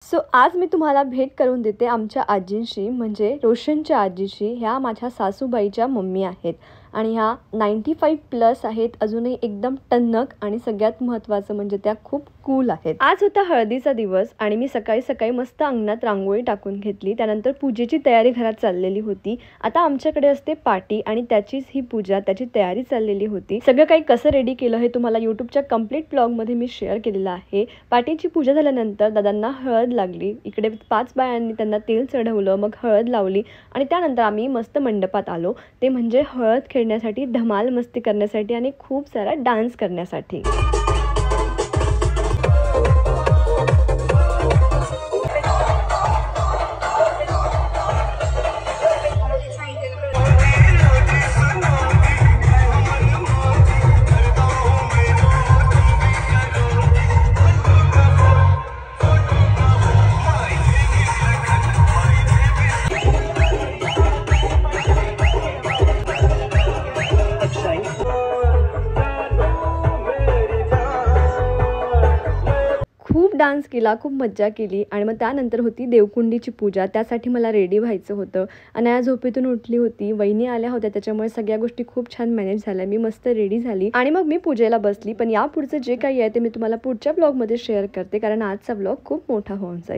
आज मी तुम्हाला भेट करून देते आमच्या आजींशी, म्हणजे रोशनच्या आजीशी. ह्या माझ्या सासूबाईच्या मम्मी आहेत आणि ह्या 95+ आहेत, अजूनही एकदम टणक, आणि सगळ्यात महत्त्वाचं म्हणजे त्या खूप कूल आहेत. आज होता हळदीचा दिवस आणि मी सकाळी सकाळी मस्त अंगणात रांगोळी टाकून घेतली. त्यानंतर पूजेची तयारी घरात चाललेली होती. आता आमच्याकडे असते पाटी आणि त्याचीच ही पूजा, त्याची तयारी चाललेली होती. सगळं काही कसं रेडी केलं हे तुम्हाला यूट्यूबच्या कंप्लीट ब्लॉगमध्ये मी शेअर केलेलं आहे. पाटीची पूजा झाल्यानंतर दादांना हळद लागली. इकडे 5 बायांनी त्यांना तेल चढवलं, मग हळद लावली आणि त्यानंतर आम्ही मस्त मंडपात आलो. ते म्हणजे हळद खेळण्यासाठी, धमाल मस्ती करण्यासाठी आणि खूप सारा डान्स करण्यासाठी. खूप डान्स केला, खूप मज्जा केली आणि मग त्यानंतर होती देवकुंडीची पूजा. त्यासाठी मला रेडी व्हायचं होतं. अनाया झोपेतून उठली होती, वहिनी आल्या होत्या, त्याच्यामुळे सगळ्या गोष्टी खूप छान मॅनेज झाल्या. मी मस्त रेडी झाली आणि मग मी पूजेला बसली. पण यापुढचं जे काही आहे ते मी तुम्हाला पुढच्या ब्लॉगमध्ये शेअर करते, कारण आजचा ब्लॉग खूप मोठा होऊन जाईल.